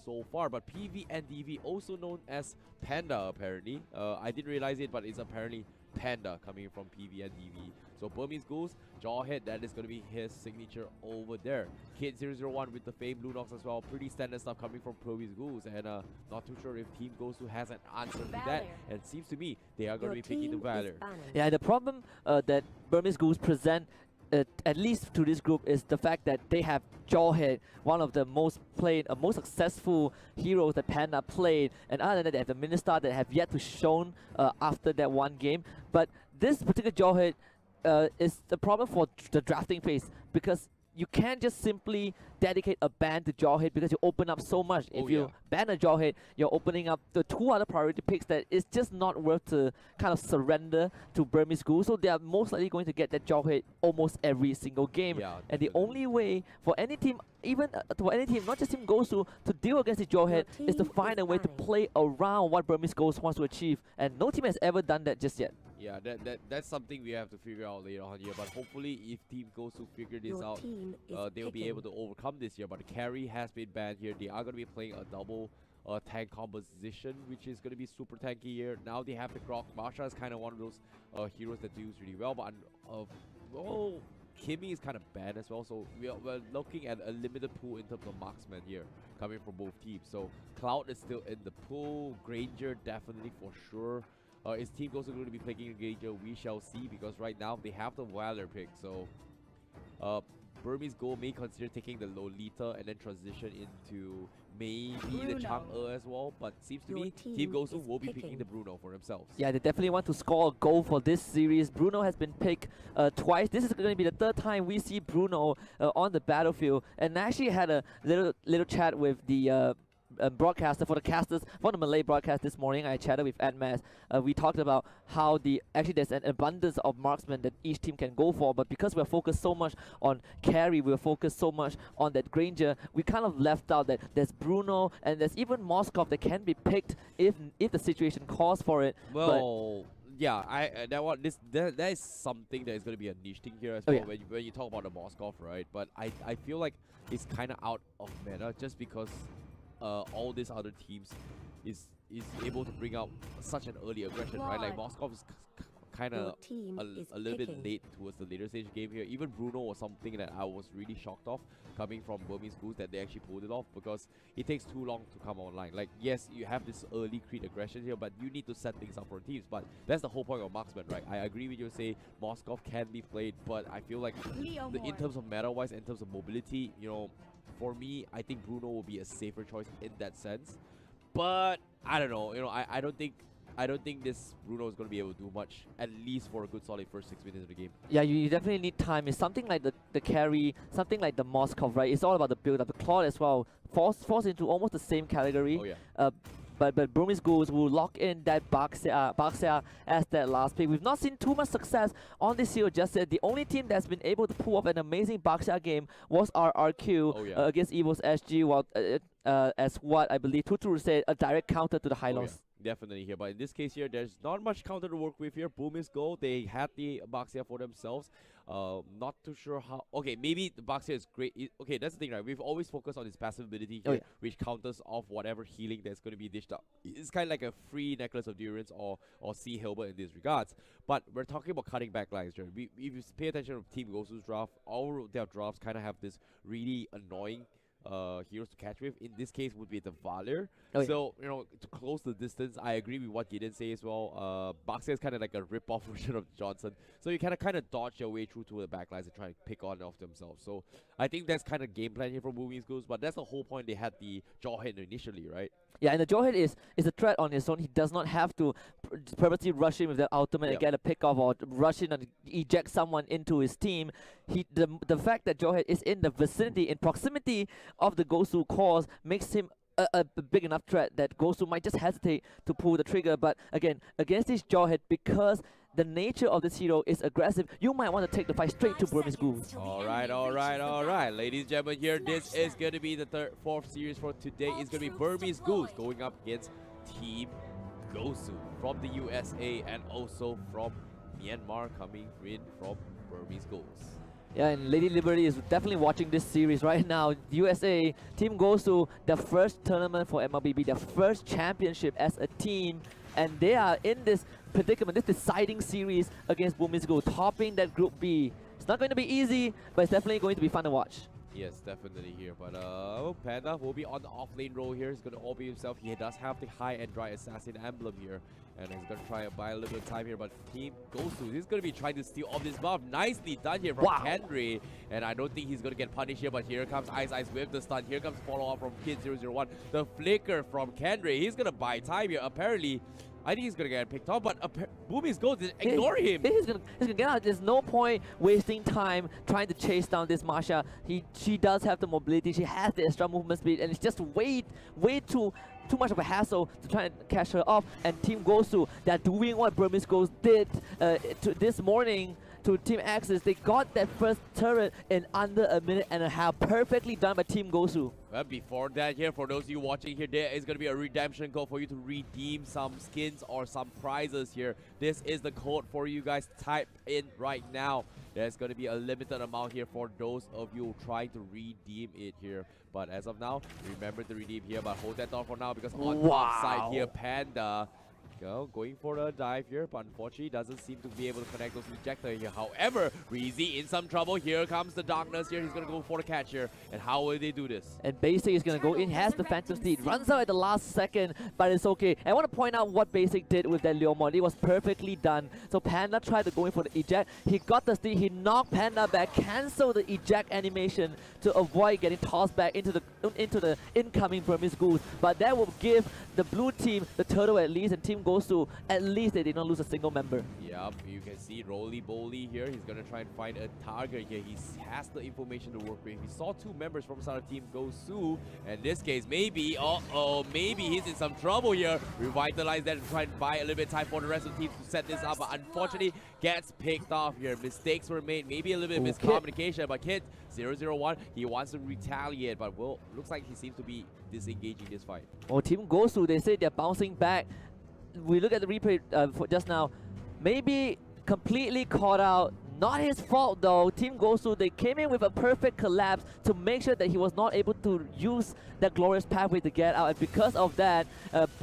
so far. But PV and DV, also known as Panda, apparently. I didn't realize it, but it's apparently Panda coming from PV and DV. So Burmese Ghouls, Jawhead, that is going to be his signature over there. Kid001 with the famed Blue Nox as well. Pretty standard stuff coming from Burmese Ghouls. And not too sure if Team Gosu has an answer to that. And it seems to me they are going to be picking the Valor. Yeah, the problem that Burmese Ghouls present at least to this group is the fact that they have Jawhead, one of the most played, most successful heroes that Panda played, and other than that they have the Ministar that have yet to shown after that one game. But this particular Jawhead is the problem for the drafting phase, because you can't just simply dedicate a ban to Jawhead because you open up so much. If you ban a Jawhead, you're opening up the two other priority picks that is just not worth to kind of surrender to Burmese Ghouls. So they are most likely going to get that Jawhead almost every single game. And the only way for any team, even for any team, not just Team Gosu, to deal against the Jawhead is to find a way to play around what Burmese Ghouls wants to achieve. And no team has ever done that just yet. Yeah, that's something we have to figure out later on here. But hopefully, if Team Gosu figure this out, they'll be able to overcome this here. But the carry has been banned here. They are going to be playing a double tank composition, which is going to be super tanky here. Now they have the Grok. Marsha is kind of one of those heroes that do really well. But Kimmy is kind of bad as well. So we're looking at a limited pool in terms of marksman here coming from both teams. So Cloud is still in the pool. Granger definitely for sure. Is Team Gosu going to be picking Granger? We shall see, because right now they have the Valor pick. So Burmese Ghoul may consider taking the Lolita and then transition into maybe the Chang'e as well. But seems to me Team Gosu will be picking the Bruno for themselves. Yeah, they definitely want to score a goal for this series. Bruno has been picked twice. This is going to be the third time we see Bruno on the battlefield. And I actually had a little chat with the broadcaster for the Mlbb broadcast this morning. I chatted with Admas. We talked about how actually there's an abundance of marksmen that each team can go for, but because we're focused so much on carry, we're focused so much on that Granger, we kind of left out that there's Bruno and there's even Moskov that can be picked if the situation calls for it. Well, yeah, that is something that is going to be a niche thing here as well. When you talk about the Moskov, right? But I feel like it's kind of out of meta just because all these other teams is able to bring out such an early aggression, right? Like Moskov is kind of a little bit late towards the later stage game here. Even Bruno was something that I was really shocked of coming from Burmese Ghouls, that they actually pulled it off, because it takes too long to come online. Like, yes, you have this early Creed aggression here, but you need to set things up for teams. But that's the whole point of marksman, right? I agree with you, say Moskov can be played, but I feel like in terms of meta-wise, in terms of mobility, you know, for me, I think Bruno will be a safer choice in that sense. But I don't know, you know, I don't think this Bruno is going to be able to do much, at least for a good solid first 6 minutes of the game. Yeah, you definitely need time. It's something like the carry, something like the Moskov, right? It's all about the build-up. The Claude as well falls into almost the same category. Oh, yeah. But Burmese Ghouls will lock in that Baxia as that last pick. We've not seen too much success on this hero just yet. The only team that's been able to pull off an amazing Baxia game was our RQ against Evil's SG, while as what I believe Tutu said, a direct counter to the high loss. Definitely here, but in this case here, there's not much counter to work with here. Burmese Ghoul, they had the Baxia for themselves. Not too sure how. Okay, maybe the Baxia is great. Okay, that's the thing, right? We've always focused on his passive ability here, which counters off whatever healing that's going to be dished out. It's kind of like a free Necklace of Durance or Sea Hilbert in these regards. But we're talking about cutting back lines, right? If you pay attention to Team Gosu's draft, all their drafts kind of have this really annoying heroes to catch with. In this case would be the Valor. So, you know, to close the distance, I agree with what Gideon says as well. Baxia is kind of like a rip-off version of Johnson. So you kind of dodge your way through to the backlines and try to pick on off themselves. So I think that's kind of game plan here for Burmese Ghouls, but that's the whole point. They had the Jawhead initially, right? Yeah, and the Jawhead is a threat on his own. He does not have to purposely rush in with that ultimate and get a pick off, or rush in and eject someone into his team. The fact that Jawhead is in the vicinity, in proximity of the Gosu cores, makes him a big enough threat that Gosu might just hesitate to pull the trigger. But again, against this Jawhead, because the nature of this hero is aggressive, you might want to take the fight straight to Burmese Ghouls. Alright. Ladies and gentlemen, here, this is going to be the fourth series for today. It's going to be Burmese Ghouls going up against Team Gosu from the USA and also from Myanmar, coming in from Burmese Ghouls. Yeah, and Lady Liberty is definitely watching this series right now. USA, Team Gosu, the first tournament for Mlbb, their first championship as a team. And they are in this predicament, this deciding series against Burmese Ghouls, topping that Group B. It's not going to be easy, but it's definitely going to be fun to watch. Yes, definitely here. But Panda will be on the off-lane role here. He's going to OB himself. He does have the high and dry assassin emblem here. And he's going to try and buy a little bit of time here. But Team Gosu, he's going to be trying to steal off this buff. Nicely done here from Henry. And I don't think he's going to get punished here. But here comes Ice with the stun. Here comes follow-up from Kid001. The flicker from Kendry. He's going to buy time here. Apparently, I think he's gonna get picked off, but Burmese Ghouls didn't ignore him. He's gonna get out. There's no point wasting time trying to chase down this Masha. She does have the mobility. She has the extra movement speed, and it's just way too much of a hassle to try and catch her off. And Team Gosu, they're doing what Burmese Ghouls did this morning to Team Axis. They got that first turret in under a minute and a half. Perfectly done by Team Gosu. Well, before that here, for those of you watching here, there is going to be a redemption code for you to redeem some skins or some prizes here. This is the code for you guys. Type in right now. There's going to be a limited amount here for those of you trying to redeem it here. But as of now, remember to redeem here, but hold that thought for now because on top side here, Panda going for a dive here, but unfortunately doesn't seem to be able to connect those rejector here. However, Reezy in some trouble. Here comes the darkness here. He's going to go for the catch here. And how will they do this? And Basic is going to go in, has the Phantom Steed, runs out at the last second, but it's okay. I want to point out what Basic did with that Leomon. It was perfectly done. So Panda tried to go in for the eject. He got the steed, he knocked Panda back, canceled the eject animation to avoid getting tossed back into the incoming Burmese Ghouls. But that will give the blue team, the turtle at least, and Team Gosu, at least they did not lose a single member. Yep, you can see Roly-Boly here. He's going to try and find a target here. He has the information to work with. He saw two members from side of Team Gosu. In this case, maybe, maybe he's in some trouble here. Revitalize that and try and buy a little bit of time for the rest of the teams to set this up. But unfortunately, gets picked off here. Mistakes were made. Maybe a little bit of miscommunication. But Kid001, he wants to retaliate. But well, looks like he seems to be disengaging this fight. Oh, Team Gosu, they say they're bouncing back. We look at the replay for just now. Maybe completely caught out. Not his fault though. Team Gosu, they came in with a perfect collapse to make sure that he was not able to use that glorious pathway to get out. And because of that,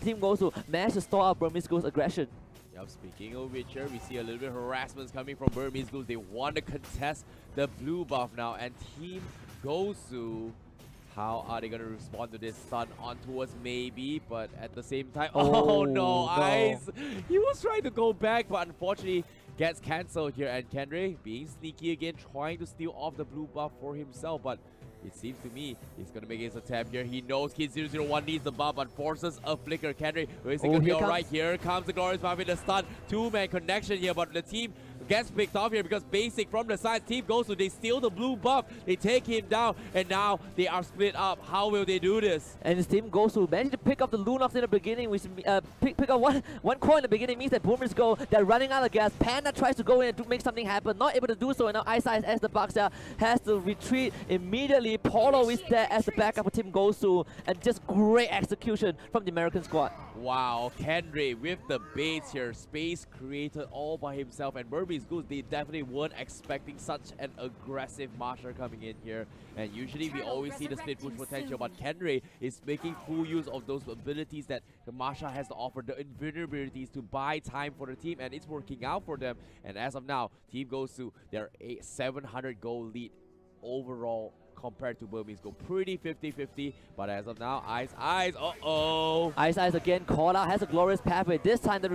Team Gosu managed to stall out Burmese Ghouls' aggression. Yep, speaking of which, we see a little bit of harassments coming from Burmese Ghouls. They want to contest the blue buff now. And Team Gosu, how are they going to respond to this stun on towards maybe, but at the same time, oh no, Ice! He was trying to go back, but unfortunately gets cancelled here. And Kendry being sneaky again, trying to steal off the blue buff for himself, but it seems to me he's going to make his attempt here. He knows Kid001 needs the buff, but forces a flicker. Kendry, is he going to be alright? Here comes the glorious buff with the stun. Two-man connection here, but the team gets picked off here because Basic from the side. Team Gosu, they steal the blue buff, they take him down, and now they are split up. How will they do this? And it's Team Gosu managed to pick up the Lunox in the beginning, which pick up one coin in the beginning means that Burmese go, they're running out of gas. Panda tries to go in and to make something happen, not able to do so, and now Ice as the Buckshot has to retreat immediately. Polo is there as the backup for Team Gosu, and just great execution from the American squad. Wow, Kendry with the baits here, space created all by himself, and Burmese Ghouls, they definitely weren't expecting such an aggressive Masha coming in here. And usually we always see the split push potential, but Kendry is making full use of those abilities that the Masha has to offer, the invulnerabilities to buy time for the team, and it's working out for them. And as of now, Team Gosu, they're a 700 goal lead overall compared to Burmese Ghouls. Pretty 50-50, but as of now, Ice, Ice again caught out, has a glorious pathway. This time the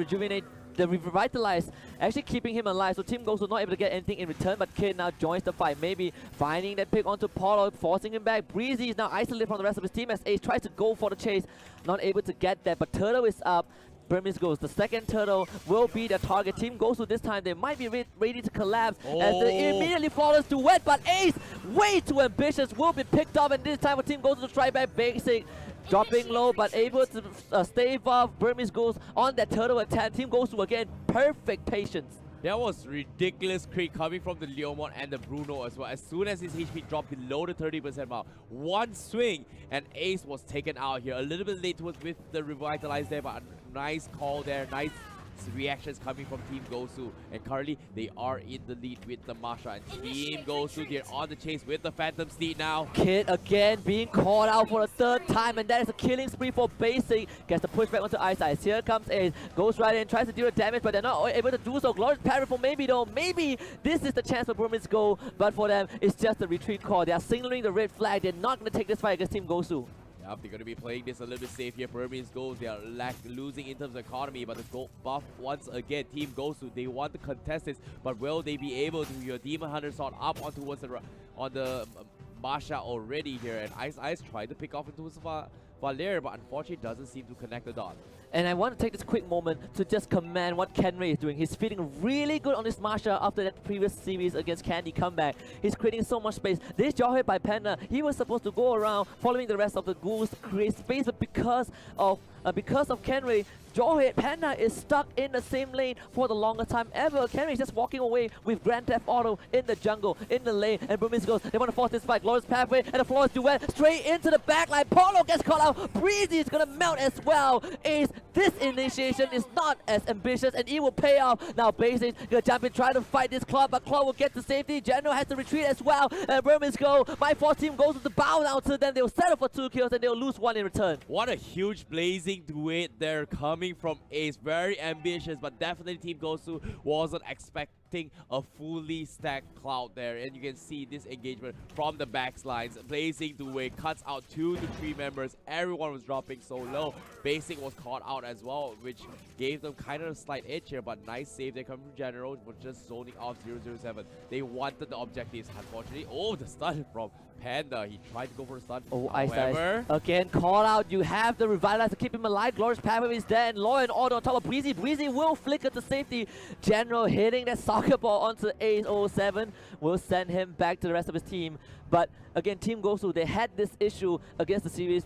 revitalize, actually keeping him alive. So Team Gosu not able to get anything in return, but Kid now joins the fight. Maybe finding that pick onto Polo, forcing him back. Breezy is now isolated from the rest of his team as Ace tries to go for the chase. Not able to get that, but Turtle is up. Burmese Ghouls, the second turtle will be the target. Team Gosu this time, they might be ready to collapse as they immediately follows to wet, but Ace, way too ambitious, will be picked up, and this time for Team Gosu to try back. Basic dropping low, but able to stave off Burmese Ghouls on that turtle attack. Team Gosu again, perfect patience. That was ridiculous crit coming from the Leomon and the Bruno as well. As soon as his HP dropped below the 30% mark, one swing and Ace was taken out here. A little bit late with the revitalize there, but a nice call there, nice reactions coming from Team Gosu, and currently they are in the lead with the Masha, and Team Gosu, they're on the chase with the Phantom Steed now. Kid again being called out for the third time, and that is a killing spree for Basic. Gets the pushback onto Ice Ice. Here comes Ace, goes right in, tries to deal the damage, but they're not able to do so. Glorious parry for maybe though. Maybe this is the chance for Burmese Ghouls, but for them, it's just a retreat call. They are signaling the red flag. They're not going to take this fight against Team Gosu. Yep, they're going to be playing this a little bit safe here. Burmese Ghouls, they are losing in terms of economy, but the gold buff once again. Team Gosu, they want to contest this, but will they be able to? Your Demon Hunter sword up on the Masha already here, and Ice Ice tried to pick off into his Valer, but unfortunately doesn't seem to connect the dot. And I want to take this quick moment to just commend what Kenray is doing. He's feeling really good on this Masha after that previous series against Candy comeback. He's creating so much space. This jaw hit by Panda, he was supposed to go around following the rest of the ghouls to create space, but because of Kenray, Jawhead Panda is stuck in the same lane for the longest time ever. Kenry is just walking away with Grand Theft Auto in the jungle, in the lane, and Burmese Ghouls, they want to force this fight. Glorious pathway, and the Flawless duet straight into the backline. Polo gets caught out. Breezy is gonna melt as well. Ace, this initiation is not as ambitious, and it will pay off. Now Basic gonna jump in, try to fight this Claw, but Claw will get to safety. General has to retreat as well, and Burmese Ghouls, my 4 team goes to the bow down to them. They'll settle for 2 kills, and they'll lose 1 in return. What a huge blazing duet there coming from Ace. Very ambitious, but definitely Team Gosu wasn't expecting a fully stacked Cloud there. And you can see this engagement from the backlines. Blazing duet cuts out 2 to 3 members. Everyone was dropping so low. Basic was caught out as well, which gave them kind of a slight edge here, but nice save. They come from General, but just zoning off 007. They wanted the objectives, unfortunately. Oh, the stun from Panda. He tried to go for a stun. Oh, however, Ice again, call out. You have the Revitalize to keep him alive. Glorious Pathway is there, and Law and Order on top of Breezy. Breezy will flicker to safety. General hitting that soccer ball onto Ace 07 will send him back to the rest of his team. But again, Team Gosu, they had this issue against the series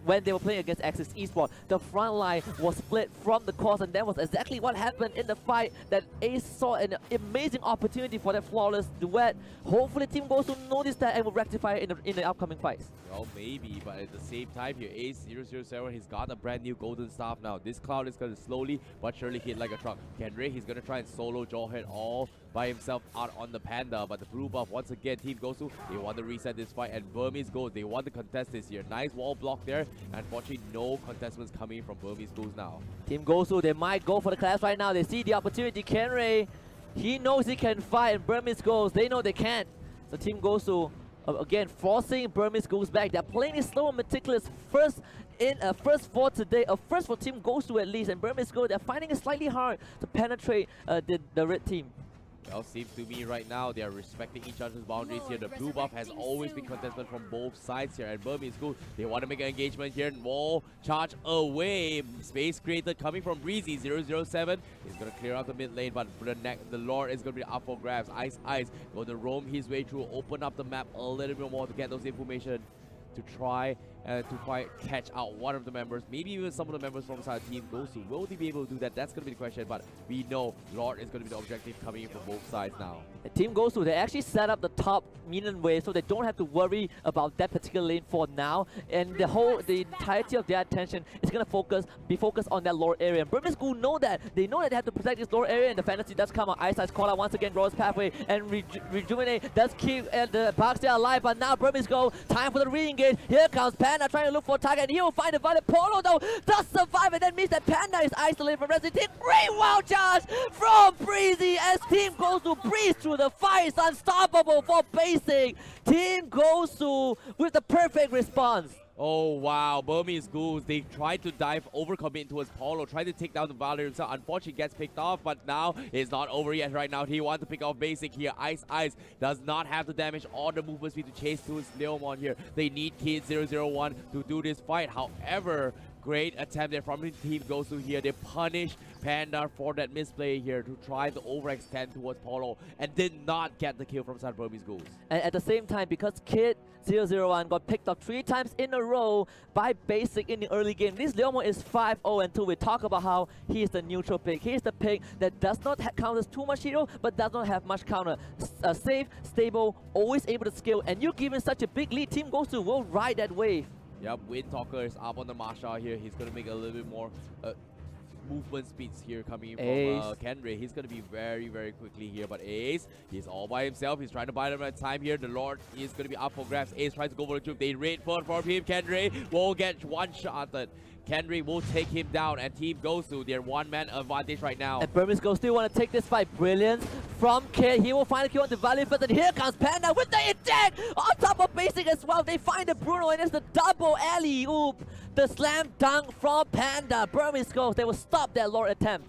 when they were playing against Axis Esports. The front line was split from the course, and that was exactly what happened in the fight that Ace saw an amazing opportunity for that flawless duet. Hopefully Team Gosu noticed that and will rectify it in the upcoming fights. Well, maybe, but at the same time here, Ace 007, he's got a brand new golden staff now. This Cloud is going to slowly but surely hit like a truck. Kenray, he's going to try and solo Jawhead all by himself out on the Panda, but the blue buff once again, Team Gosu, they want to reset this fight, and Burmese Ghouls, they want to contest this here. Nice wall block there. Unfortunately, no contestants coming from Burmese Ghouls now. Team Gosu, they might go for the collapse right now. They see the opportunity. Kenray, he knows he can fight, and Burmese Ghouls, they know they can't. So Team Gosu, again, forcing Burmese Ghouls back. They're playing it slow and meticulous. First for today, first for Team Gosu at least, and Burmese Ghouls, they're finding it slightly hard to penetrate the red team. Well, seems to me right now they are respecting each other's boundaries here. The blue buff has always been contested from both sides here, and Burmese Ghouls, they want to make an engagement here, and wall charge away. Space created coming from Breezy 007. He's going to clear out the mid lane, but the Lord is going to be up for grabs. Ice going to roam his way through, open up the map a little bit more to get those information to try to catch out one of the members, maybe even some of the members from side Team Gosu. Will they be able to do that? That's going to be the question, but we know Lord is going to be the objective coming in from both sides now. Team Gosu, they actually set up the top minion wave, so they don't have to worry about that particular lane for now, and the entirety of their attention is going to be focused on that lower area. And Burmese Ghouls know that. They know that they have to protect this lower area, and the fantasy does come out. Ice call out once again, Glorious Pathway, and Rejuvenate does keep the Bugs there alive, but now Burmese Ghouls, time for the re-engage. Here comes Panda trying to look for a target, and he will find the Violet. Polo though does survive, and that means that Panda is isolated from Resident Team. Great wild charge from Breezy as Team Gosu breeze through the fire. It's unstoppable for Basic. Team Gosu with the perfect response. Oh wow, Burmese Ghouls, they tried to dive, overcommit towards Polo, tried to take down the Valor himself. Unfortunately gets picked off, but now it's not over yet right now. He wants to pick off Basic here. Ice does not have the damage or the movement speed to chase towards Leomon here. They need Kid 001 to do this fight. However, great attempt there from the Team Gosu here. They punish Panda for that misplay here to try to overextend towards Polo and did not get the kill from San Burmese Ghouls. And at the same time, because Kid 001 got picked up 3 times in a row by Basic in the early game, this Leomon is 5-0 until we talk about how he is the neutral pick. He is the pick that does not count as too much hero, but does not have much counter. Safe, stable, always able to scale, and you're given such a big lead, Team Gosu will ride that wave. Yep, Wind Talker is up on the Masha here. He's going to make a little bit more movement speeds here coming in Ace. from Kenry. He's going to be very, very quickly here. But Ace, he's all by himself. He's trying to buy them that time here. The Lord is going to be up for grabs. Ace tries to go for the juke. They raid for him. Kenry will get one-shotted. Kenry will take him down, and Team Gosu, their one-man advantage right now. And Burmese Ghouls still want to take this fight. Brilliance from Kid. He will find the kill on the Valley first, and here comes Panda with the eject on top of basic as well. They find the Bruno, and it's the double alley-oop. The slam dunk from Panda. Burmese Ghouls, they will stop that Lord attempt.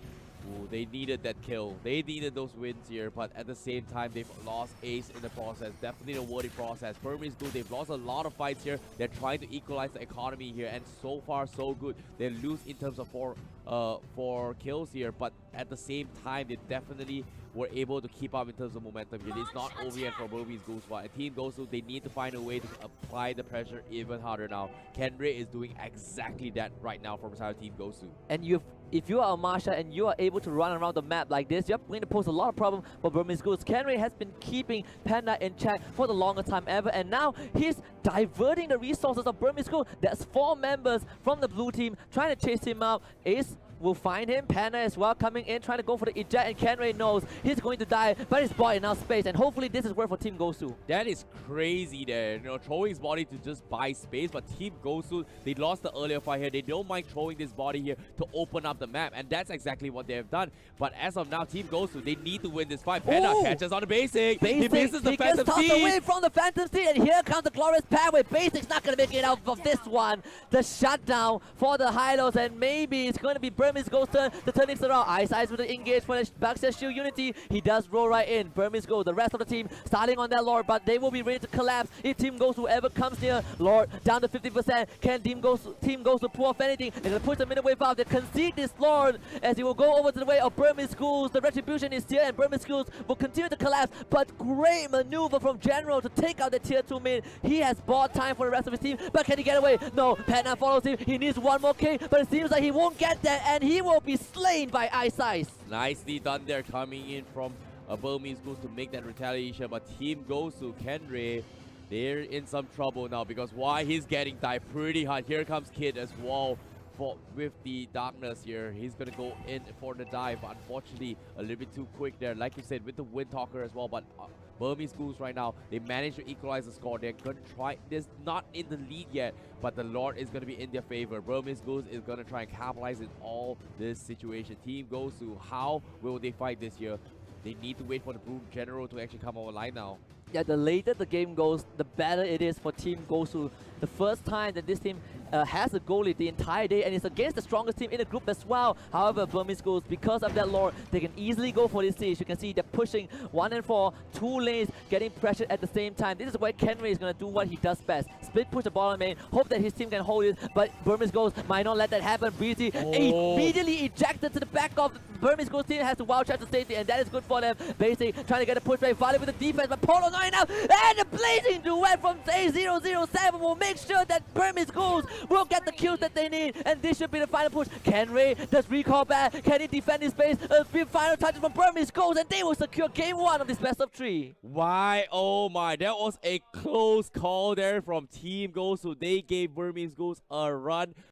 Ooh, they needed that kill. They needed those wins here, but at the same time, they've lost Ace in the process. Definitely a worthy process. Burmese Ghouls, they've lost a lot of fights here. They're trying to equalize the economy here, and so far, so good. They lose in terms of four kills here, but at the same time, they definitely were able to keep up in terms of momentum here. It's not over yet for Burmese Ghouls, but Team Gosu, they need to find a way to apply the pressure even harder now. Kenry is doing exactly that right now from Team Gosu. And if you are a Marsha and you are able to run around the map like this, you're going to pose a lot of problem for Burmese Ghouls. Kenry has been keeping Panda in check for the longest time ever, and now he's diverting the resources of Burmese Ghouls. There's 4 members from the blue team trying to chase him out. Ace will find him. Panda as well coming in, trying to go for the eject, and Kenry knows he's going to die, but he's bought enough space, and hopefully this is worth for Team Gosu. That is crazy there, throwing his body to just buy space, but Team Gosu, they lost the earlier fight here. They don't mind throwing this body here to open up the map, and that's exactly what they have done. But as of now, Team Gosu, they need to win this fight. Panda catches on the basic. He misses the Phantom Seed. Away from the Phantom Seed, and here comes the glorious pathway. Basic's not going to make it out of this one. The shutdown for the Hylos, and maybe it's going to be Burmese Ghouls' turn to turn things around. Ice with the engage for the Baxter Shield Unity. He does roll right in. Burmese Ghouls, the rest of the team starting on that Lord, but they will be ready to collapse if Team Gosu whoever comes near. Lord down to 50%. Can Team Gosu pull off anything? They're going to push the middle wave out. They concede this Lord as he will go over to the way of Burmese Ghouls. The retribution is here, and Burmese Ghouls will continue to collapse, but great maneuver from General to take out the tier 2 mid. He has bought time for the rest of his team, but can he get away? No, Panda follows him. He needs one more K, but it seems like he won't get that, and he will be slain by Ice. Nicely done there, coming in from Burmese Ghouls to make that retaliation, but Team Gosu, Kenry, they're in some trouble now because why he's getting died pretty hard. Here comes Kid as well with the darkness here. He's gonna go in for the dive, but unfortunately a little bit too quick there, like you said, with the Wind Talker as well. But Burmese Ghouls right now, they managed to equalize the score. They're gonna try this, not in the lead yet, but the Lord is gonna be in their favor. Burmese Ghouls is gonna try and capitalize in all this situation. Team Gosu, how will they fight this year? They need to wait for the Broom General to actually come online now. Yeah, the later the game goes, the better it is for Team Gosu. The first time that this team has a goalie the entire day, and it's against the strongest team in the group as well. However, Burmese Ghouls, because of that Lord, they can easily go for this siege. You can see they're pushing 1 and 4, 2 lanes, getting pressured at the same time. This is where Kenry is going to do what he does best. Split push the bottom lane, hope that his team can hold it, but Burmese Ghouls might not let that happen. Breezy immediately ejected to the back of Burmese Ghouls team, has to wild trap to safety, and that is good for them. Basically trying to get a push back, Valley with the defense, but Polo not enough, and the blazing duet from A007 will make sure that Burmese Ghouls will get the kills that they need, and this should be the final push. Kenry does recall back. Can he defend his base? A few final touches from Burmese Ghouls, and they will secure game 1 of this best of 3. Why? Oh my, that was a close call there from Team Gosu. They gave Burmese Ghouls a run.